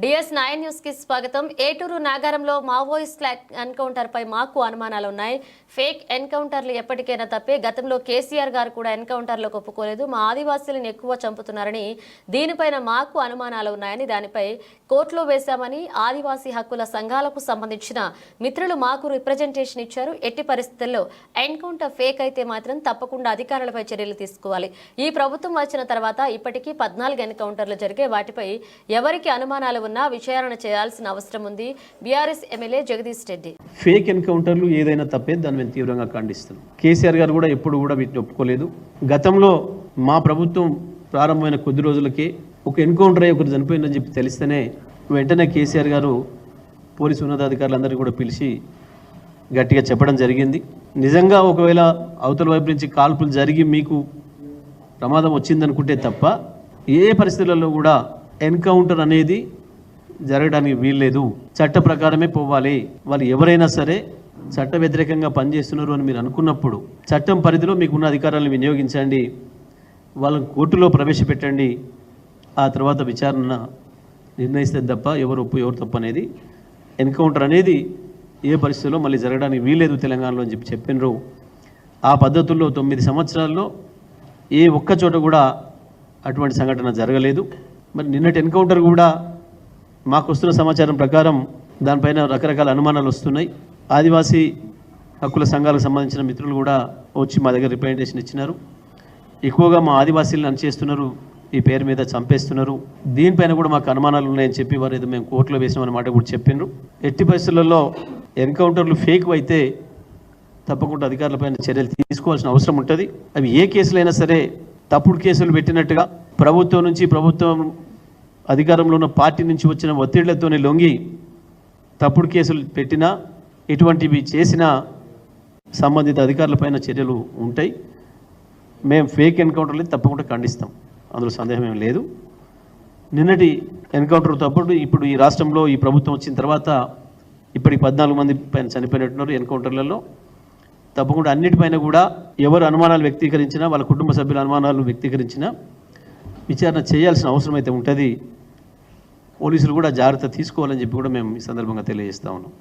DS9 news కి స్వాగతం. ఏటూరు నాగారంలో మావోయిస్టుల ఎన్కౌంటర్ పై మాకు అనుమానాలు ఉన్నాయి. ఫేక్ ఎన్కౌంటర్లు ఎప్పటికైనా తప్పే. గతంలో కేసీఆర్ గారు కూడా ఎన్కౌంటర్లకు ఒప్పుకోలేదు. మా ఆదివాసీలను ఎక్కువ చంపుతున్నారని, దీనిపైన మాకు అనుమానాలు ఉన్నాయని, దానిపై కోర్టులో వేశామని ఆదివాసీ హక్కుల సంఘాలకు సంబంధించిన మిత్రులు మాకు రిప్రజెంటేషన్ ఇచ్చారు. ఎట్టి పరిస్థితుల్లో ఎన్కౌంటర్ ఫేక్ అయితే మాత్రం తప్పకుండా అధికారులపై చర్యలు తీసుకోవాలి. ఈ ప్రభుత్వం వచ్చిన తర్వాత ఇప్పటికీ 14 ఎన్కౌంటర్లు జరిగే. వాటిపై ఎవరికి అనుమానాలు ఉన్నా విచారణ చేయాల్సిన అవసరం ఉంది. బీఆర్ఎస్ ఎమ్మెల్యే జగదీష్ రెడ్డి. ఫేక్ ఎన్కౌంటర్లు ఏదైనా తప్పే, దాన్ని మేము తీవ్రంగా ఖండిస్తున్నాం. కేసీఆర్ గారు కూడా ఎప్పుడు కూడా వీటిని ఒప్పుకోలేదు. గతంలో మా ప్రభుత్వం ప్రారంభమైన కొద్ది రోజులకే ఒక ఎన్కౌంటర్ అయ్యి ఒకరు చనిపోయిందని చెప్పి తెలిస్తేనే వెంటనే కేసీఆర్ గారు పోలీసు ఉన్నతాధికారులందరినీ కూడా పిలిచి గట్టిగా చెప్పడం జరిగింది. నిజంగా ఒకవేళ అవతల వైపు నుంచి కాల్పులు జరిగి మీకు ప్రమాదం వచ్చిందనుకుంటే తప్ప ఏ పరిస్థితులలో కూడా ఎన్కౌంటర్ అనేది జరగడానికి వీల్లేదు. చట్ట ప్రకారమే పోవాలి. వాళ్ళు ఎవరైనా సరే చట్ట వ్యతిరేకంగా పనిచేస్తున్నారు అని మీరు అనుకున్నప్పుడు చట్టం పరిధిలో మీకున్న అధికారాలను వినియోగించండి, వాళ్ళని కోర్టులో ప్రవేశపెట్టండి. ఆ తర్వాత విచారణ నిర్ణయిస్తే తప్ప ఎవరు ఒప్పు ఎవరు తప్పు అనేది, ఎన్కౌంటర్ అనేది ఏ పరిస్థితుల్లో మళ్ళీ జరగడానికి వీల్లేదు తెలంగాణలో అని చెప్పినారు. ఆ పద్ధతుల్లో 9 సంవత్సరాల్లో ఏ ఒక్క చోట కూడా అటువంటి సంఘటన జరగలేదు. మరి నిన్నటి ఎన్కౌంటర్ కూడా మాకు వస్తున్న సమాచారం ప్రకారం దానిపైన రకరకాల అనుమానాలు వస్తున్నాయి. ఆదివాసీ హక్కుల సంఘాలకు సంబంధించిన మిత్రులు కూడా వచ్చి మా దగ్గర రిప్రజెంటేషన్ ఇచ్చినారు. ఎక్కువగా మా ఆదివాసీలను అణచేస్తున్నారు, ఈ పేరు మీద చంపేస్తున్నారు, దీనిపైన కూడా మాకు అనుమానాలు ఉన్నాయని చెప్పి వారు ఏదో మేము కోర్టులో వేసినామన్న మాట కూడా చెప్పినారు. ఎట్టి పరిస్థితులలో ఎన్కౌంటర్లు ఫేక్ అయితే తప్పకుండా అధికారులపైన చర్యలు తీసుకోవాల్సిన అవసరం ఉంటుంది. అవి ఏ కేసులైనా సరే తప్పుడు కేసులు పెట్టినట్టుగా ప్రభుత్వం నుంచి, ప్రభుత్వం అధికారంలో ఉన్న పార్టీ నుంచి వచ్చిన ఒత్తిళ్లతోనే లొంగి తప్పుడు కేసులు పెట్టినా, ఇటువంటివి చేసినా సంబంధిత అధికారులపైన చర్యలు ఉంటాయి. మేము ఫేక్ ఎన్కౌంటర్లు తప్పకుండా ఖండిస్తాం, అందులో సందేహం ఏం లేదు. నిన్నటి ఎన్కౌంటర్ తప్పుడు ఇప్పుడు ఈ రాష్ట్రంలో ఈ ప్రభుత్వం వచ్చిన తర్వాత ఇప్పటికి 14 మంది పైన చనిపోయినట్టున్నారు ఎన్కౌంటర్లలో. తప్పకుండా అన్నిటిపైన కూడా ఎవరు అనుమానాలు వ్యక్తీకరించినా, వాళ్ళ కుటుంబ సభ్యుల అనుమానాలు వ్యక్తీకరించినా విచారణ చేయాల్సిన అవసరం అయితే ఉంటుంది. పోలీసులు కూడా జాగ్రత్త తీసుకోవాలని చెప్పి కూడా మేము ఈ సందర్భంగా తెలియజేస్తా ఉన్నాం.